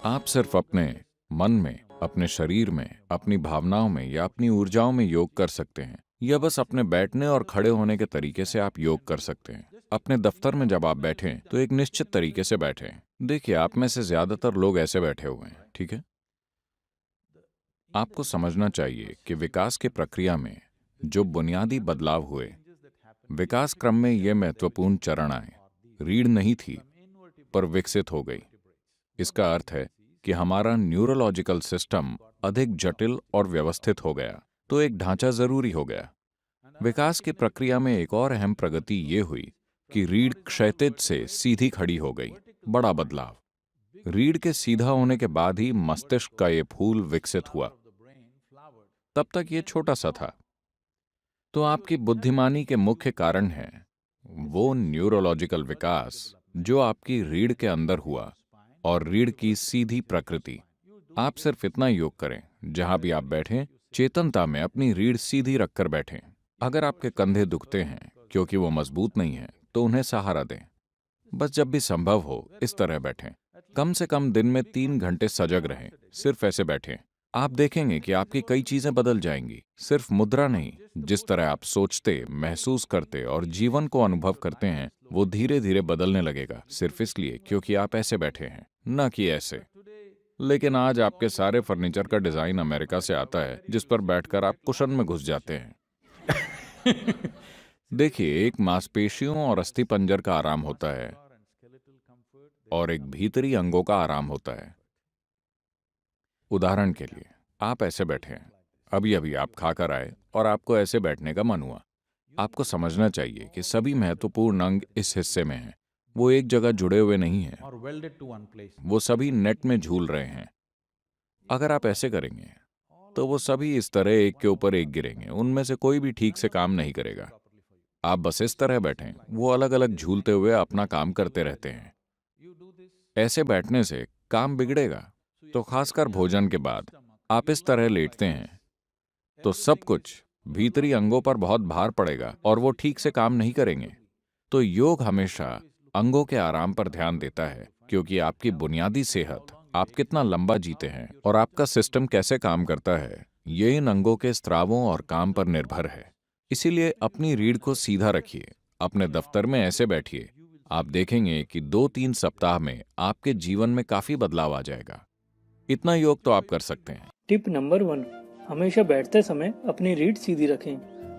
आप सिर्फ अपने मन में, अपने शरीर में, अपनी भावनाओं में या अपनी ऊर्जाओं में योग कर सकते हैं, या बस अपने बैठने और खड़े होने के तरीके से आप योग कर सकते हैं। अपने दफ्तर में जब आप बैठें तो एक निश्चित तरीके से बैठें। देखिए, आप में से ज्यादातर लोग ऐसे बैठे हुए हैं, ठीक है? आपको समझना चाहिए कि विकास की प्रक्रिया में जो बुनियादी बदलाव हुए, विकास क्रम में ये महत्वपूर्ण चरण आए। रीढ़ नहीं थी, पर विकसित हो गई। इसका अर्थ है कि हमारा न्यूरोलॉजिकल सिस्टम अधिक जटिल और व्यवस्थित हो गया, तो एक ढांचा जरूरी हो गया। विकास की प्रक्रिया में एक और अहम प्रगति ये हुई कि रीढ़ क्षैतिज से सीधी खड़ी हो गई। बड़ा बदलाव। रीढ़ के सीधा होने के बाद ही मस्तिष्क का ये फूल विकसित हुआ। तब तक ये छोटा सा था। तो आपकी बुद्धिमानी के मुख्य कारण है वो न्यूरोलॉजिकल विकास जो आपकी रीढ़ के अंदर हुआ और रीढ़ की सीधी प्रकृति। आप सिर्फ इतना योग करें, जहां भी आप बैठें, चेतनता में अपनी रीढ़ सीधी रखकर बैठें। अगर आपके कंधे दुखते हैं क्योंकि वो मजबूत नहीं है, तो उन्हें सहारा दें। बस जब भी संभव हो इस तरह बैठें। कम से कम दिन में 3 घंटे सजग रहें, सिर्फ ऐसे बैठें। आप देखेंगे कि आपकी कई चीजें बदल जाएंगी। सिर्फ मुद्रा नहीं, जिस तरह आप सोचते, महसूस करते और जीवन को अनुभव करते हैं, वो धीरे धीरे बदलने लगेगा, सिर्फ इसलिए क्योंकि आप ऐसे बैठे हैं, न कि ऐसे। लेकिन आज आपके सारे फर्नीचर का डिजाइन अमेरिका से आता है, जिस पर बैठकर आप कुशन में घुस जाते हैं। देखिए, एक मांसपेशियों और अस्थिपंजर का आराम होता है और एक भीतरी अंगों का आराम होता है। उदाहरण के लिए, आप ऐसे बैठे हैं, अभी अभी आप खाकर आए और आपको ऐसे बैठने का मन हुआ। आपको समझना चाहिए कि सभी महत्वपूर्ण अंग इस हिस्से में हैं। वो एक जगह जुड़े हुए नहीं हैं। वो सभी नेट में झूल रहे हैं। अगर आप ऐसे करेंगे तो वो सभी इस तरह एक के ऊपर एक गिरेंगे। उनमें से कोई भी ठीक से काम नहीं करेगा। आप बस इस तरह बैठें, वो अलग अलग झूलते हुए अपना काम करते रहते हैं। ऐसे बैठने से काम बिगड़ेगा। तो खासकर भोजन के बाद आप इस तरह लेटते हैं तो सब कुछ भीतरी अंगों पर बहुत भार पड़ेगा और वो ठीक से काम नहीं करेंगे। तो योग हमेशा अंगों के आराम पर ध्यान देता है, क्योंकि आपकी बुनियादी सेहत, आप कितना लंबा जीते हैं और आपका सिस्टम कैसे काम करता है, ये इन अंगों के स्त्रावों और काम पर निर्भर है। इसीलिए अपनी रीढ़ को सीधा रखिए, अपने दफ्तर में ऐसे बैठिए। आप देखेंगे कि 2-3 सप्ताह में आपके जीवन में काफी बदलाव आ जाएगा। इतना योग तो आप कर सकते हैं। टिप नंबर 1, हमेशा बैठते समय अपनी रीढ़ सीधी रखें।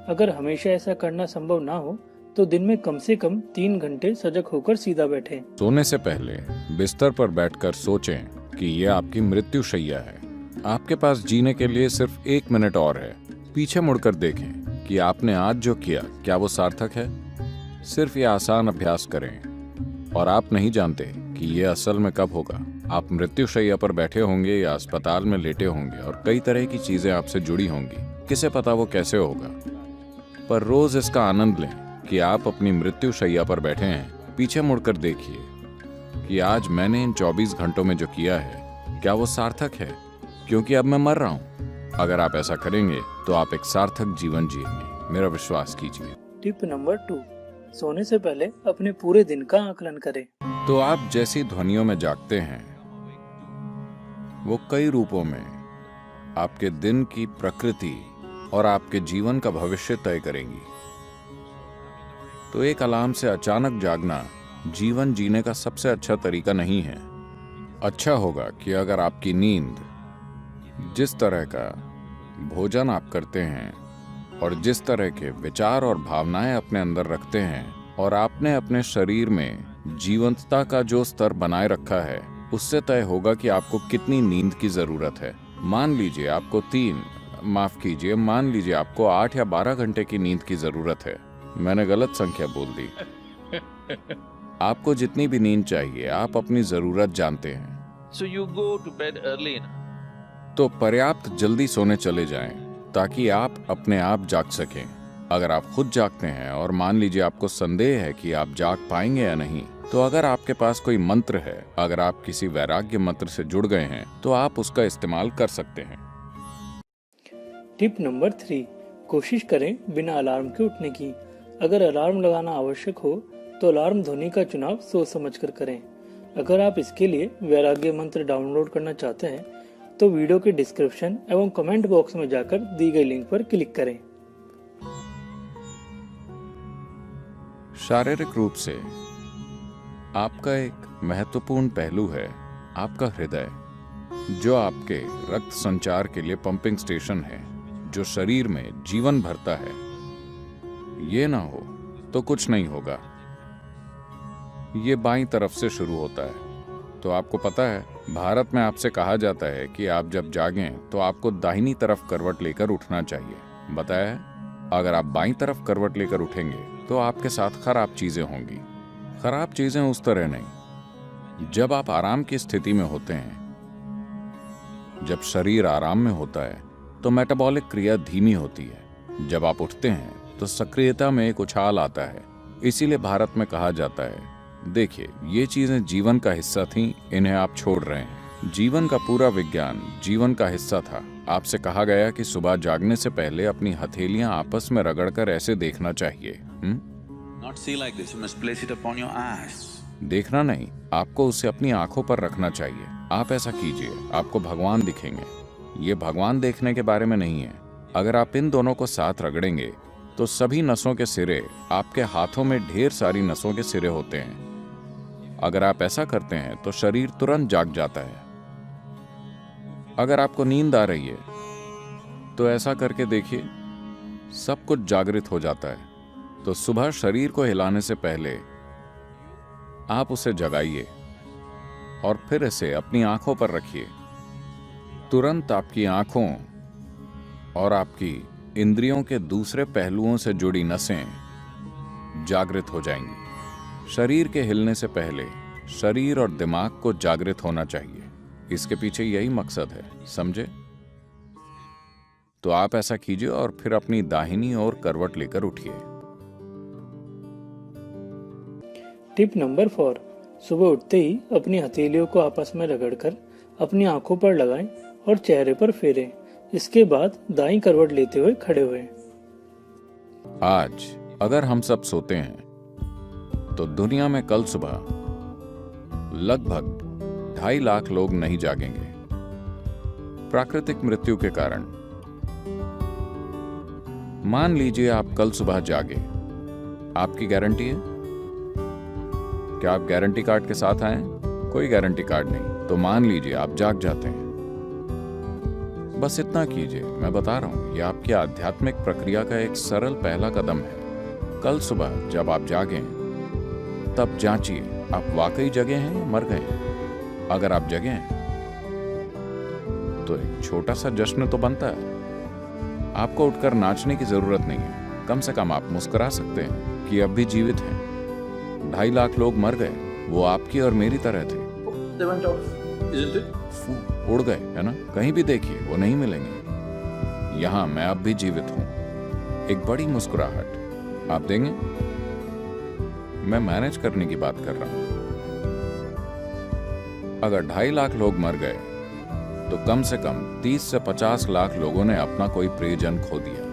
अगर हमेशा ऐसा करना संभव ना हो तो दिन में कम से कम 3 घंटे सजग होकर सीधा बैठें। सोने से पहले बिस्तर पर बैठकर सोचें कि यह आपकी मृत्युशैया है। आपके पास जीने के लिए सिर्फ 1 मिनट और है। पीछे मुड़कर देखें कि आपने आज जो किया, क्या वो सार्थक है। सिर्फ ये आसान अभ्यास करें और आप नहीं जानते कि ये असल में कब होगा। आप मृत्युशैया पर बैठे होंगे या अस्पताल में लेटे होंगे और कई तरह की चीजें आपसे जुड़ी होंगी। किसे पता वो कैसे होगा। पर रोज इसका आनंद लें कि आप अपनी मृत्युशैया पर बैठे हैं। पीछे मुड़कर देखिए कि आज मैंने इन 24 घंटों में जो किया है, क्या वो सार्थक है, क्योंकि अब मैं मर रहा हूं। अगर आप ऐसा करेंगे तो आप एक सार्थक जीवन जिएंगे, मेरा विश्वास कीजिए। टिप नंबर 2, सोने से पहले अपने पूरे दिन का आकलन करें। तो आप जैसी ध्वनियों में जागते हैं, वो कई रूपों में आपके दिन की प्रकृति और आपके जीवन का भविष्य तय करेंगी। तो एक अलार्म से अचानक जागना जीवन जीने का सबसे अच्छा तरीका नहीं है। अच्छा होगा कि अगर आपकी नींद, जिस तरह का भोजन आप करते हैं और जिस तरह के विचार और भावनाएं अपने अंदर रखते हैं, और आपने अपने शरीर में जीवंतता का जो स्तर बनाए रखा है, उससे तय होगा कि आपको कितनी नींद की जरूरत है। मान लीजिए आपको 8 या 12 घंटे की नींद की जरूरत है। मैंने गलत संख्या बोल दी। आपको जितनी भी नींद चाहिए, आप अपनी जरूरत जानते हैं। So you go to bed early enough. तो पर्याप्त जल्दी सोने चले जाएं ताकि आप अपने आप जाग सकें। अगर आप खुद जागते हैं और मान लीजिए आपको संदेह है कि आप जाग पाएंगे या नहीं, तो अगर आपके पास कोई मंत्र है, अगर आप किसी वैराग्य मंत्र से जुड़ गए हैं, तो आप उसका इस्तेमाल कर सकते हैं। टिप नंबर 3, कोशिश करें बिना अलार्म के उठने की। अगर अलार्म लगाना आवश्यक हो तो अलार्म ध्वनि का चुनाव सोच समझकर करें। अगर आप इसके लिए वैराग्य मंत्र डाउनलोड करना चाहते हैं तो वीडियो के डिस्क्रिप्शन एवं कमेंट बॉक्स में जाकर दी गई लिंक पर क्लिक करें। शारीरिक रूप से आपका एक महत्वपूर्ण पहलू है आपका हृदय, जो आपके रक्त संचार के लिए पंपिंग स्टेशन है, जो शरीर में जीवन भरता है। ये ना हो तो कुछ नहीं होगा। ये बाईं तरफ से शुरू होता है। तो आपको पता है, भारत में आपसे कहा जाता है कि आप जब जागें तो आपको दाहिनी तरफ करवट लेकर उठना चाहिए। बताया है, अगर आप बाईं तरफ करवट लेकर उठेंगे तो आपके साथ खराब चीजें होंगी। खराब चीजें उस तरह नहीं, जब आप आराम की स्थिति में होते हैं, जब शरीर आराम में होता है तो मेटाबॉलिक क्रिया धीमी होती है। जब आप उठते हैं तो सक्रियता में एक उछाल आता है। इसीलिए भारत में कहा जाता है, देखिए ये चीजें जीवन का हिस्सा थीं, इन्हें आप छोड़ रहे हैं। जीवन का पूरा विज्ञान जीवन का हिस्सा था। आपसे कहा गया कि सुबह जागने से पहले अपनी हथेलियां आपस में रगड़कर ऐसे देखना चाहिए। Not see like this. You must place it upon your eyes. देखना नहीं, आपको उसे अपनी आंखों पर रखना चाहिए। आप ऐसा कीजिए, आपको भगवान दिखेंगे। ये भगवान देखने के बारे में नहीं है। अगर आप इन दोनों को साथ रगड़ेंगे तो सभी नसों के सिरे, आपके हाथों में ढेर सारी नसों के सिरे होते हैं। अगर आप ऐसा करते हैं तो शरीर तुरंत जाग जाता है। अगर आपको नींद आ रही है तो ऐसा करके देखिए, सब कुछ जागृत हो जाता है। तो सुबह शरीर को हिलाने से पहले आप उसे जगाइए और फिर इसे अपनी आंखों पर रखिए। तुरंत आपकी आंखों और आपकी इंद्रियों के दूसरे पहलुओं से जुड़ी नसें जागृत हो जाएंगी। शरीर के हिलने से पहले शरीर और दिमाग को जागृत होना चाहिए। इसके पीछे यही मकसद है, समझे? तो आप ऐसा कीजिए और फिर अपनी दाहिनी ओर करवट लेकर उठिए। टिप नंबर 4, सुबह उठते ही अपनी हथेलियों को आपस में रगड़कर अपनी आंखों पर लगाएं और चेहरे पर फेरें। इसके बाद दाईं करवट लेते हुए खड़े हुए। आज अगर हम सब सोते हैं तो दुनिया में कल सुबह लगभग 2.5 लाख लोग नहीं जागेंगे प्राकृतिक मृत्यु के कारण। मान लीजिए आप कल सुबह जागे, आपकी गारंटी है? क्या आप गारंटी कार्ड के साथ आए? कोई गारंटी कार्ड नहीं। तो मान लीजिए आप जाग जाते हैं। बस इतना कीजिए, मैं बता रहा हूं, यह आपकी आध्यात्मिक प्रक्रिया का एक सरल पहला कदम है। कल सुबह जब आप जागें तब जांचिए आप वाकई जगे हैं या मर गए। अगर आप जगे हैं तो एक छोटा सा जश्न तो बनता है। आपको उठकर नाचने की जरूरत नहीं है, कम से कम आप मुस्कुरा सकते हैं कि अब भी जीवित हैं। 2.5 लाख लोग मर गए, वो आपकी और मेरी तरह थे। They went off, isn't it? उड़ गए, है ना? कहीं भी देखिए वो नहीं मिलेंगे। यहां मैं अब भी जीवित हूं। एक बड़ी मुस्कुराहट आप देंगे? मैं मैनेज करने की बात कर रहा हूं। अगर 2.5 लाख लोग मर गए तो कम से कम 30 से 50 लाख लोगों ने अपना कोई प्रियजन खो दिया।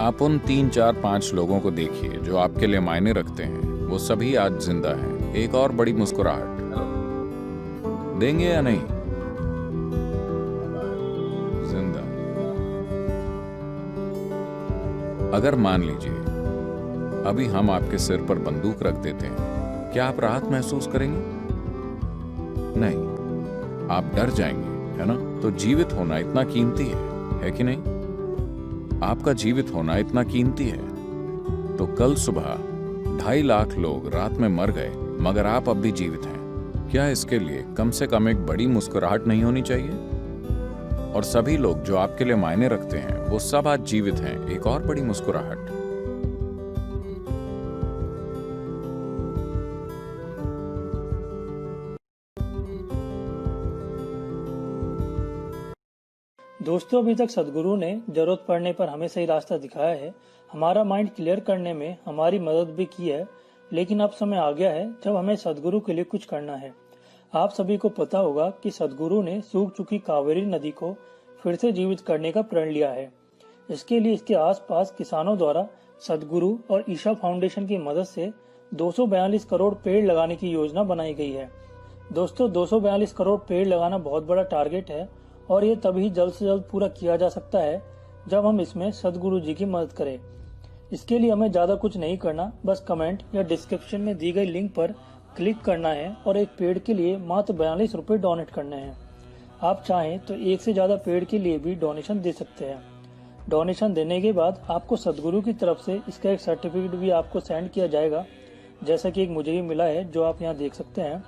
आप उन 3, 4, 5 लोगों को देखिए जो आपके लिए मायने रखते हैं, वो सभी आज जिंदा हैं। एक और बड़ी मुस्कुराहट देंगे या नहीं? जिंदा। अगर मान लीजिए अभी हम आपके सिर पर बंदूक रख देते हैं, क्या आप राहत महसूस करेंगे? नहीं, आप डर जाएंगे, है ना? तो जीवित होना इतना कीमती है कि नहीं? आपका जीवित होना इतना कीमती है। तो कल सुबह 2.5 लाख लोग रात में मर गए, मगर आप अब भी जीवित हैं। क्या इसके लिए कम से कम एक बड़ी मुस्कुराहट नहीं होनी चाहिए? और सभी लोग जो आपके लिए मायने रखते हैं, वो सब आज जीवित हैं। एक और बड़ी मुस्कुराहट। दोस्तों, अभी तक सदगुरु ने जरूरत पड़ने पर हमें सही रास्ता दिखाया है, हमारा माइंड क्लियर करने में हमारी मदद भी की है। लेकिन अब समय आ गया है जब हमें सदगुरु के लिए कुछ करना है। आप सभी को पता होगा कि सदगुरु ने सूख चुकी कावेरी नदी को फिर से जीवित करने का प्रण लिया है। इसके लिए इसके आसपास किसानों द्वारा सदगुरु और ईशा फाउंडेशन की मदद से 242 करोड़ पेड़ लगाने की योजना बनाई गई है। दोस्तों 242 करोड़ पेड़ लगाना बहुत बड़ा टारगेट है और ये तभी जल्द से जल्द पूरा किया जा सकता है जब हम इसमें सदगुरु जी की मदद करें। इसके लिए हमें ज्यादा कुछ नहीं करना, बस कमेंट या डिस्क्रिप्शन में दी गई लिंक पर क्लिक करना है और एक पेड़ के लिए मात्र 42 रुपए डोनेट करने हैं। आप चाहें तो एक से ज्यादा पेड़ के लिए भी डोनेशन दे सकते हैं। डोनेशन देने के बाद आपको सदगुरु की तरफ से इसका एक सर्टिफिकेट भी आपको सेंड किया जाएगा, जैसा कि एक मुझे भी मिला है जो आप यहाँ देख सकते हैं।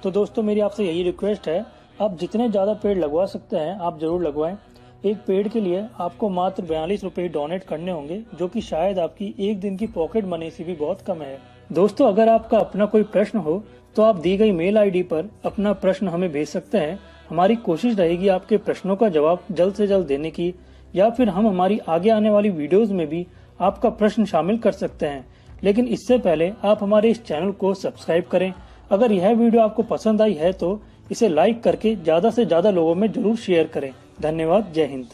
तो दोस्तों मेरी आपसे यही रिक्वेस्ट है, आप जितने ज्यादा पेड़ लगवा सकते हैं आप जरूर लगवाएं। एक पेड़ के लिए आपको मात्र 42 रुपए डोनेट करने होंगे, जो कि शायद आपकी एक दिन की पॉकेट मनी से भी बहुत कम है। दोस्तों अगर आपका अपना कोई प्रश्न हो तो आप दी गई मेल आईडी पर अपना प्रश्न हमें भेज सकते हैं। हमारी कोशिश रहेगी आपके प्रश्नों का जवाब जल्द से जल्द देने की, या फिर हम हमारी आगे आने वाली वीडियोस में भी आपका प्रश्न शामिल कर सकते हैं। लेकिन इससे पहले आप हमारे इस चैनल को सब्सक्राइब करें। अगर यह वीडियो आपको पसंद आई है तो इसे लाइक करके ज्यादा से ज्यादा लोगों में जरूर शेयर करें। धन्यवाद। जय हिंद।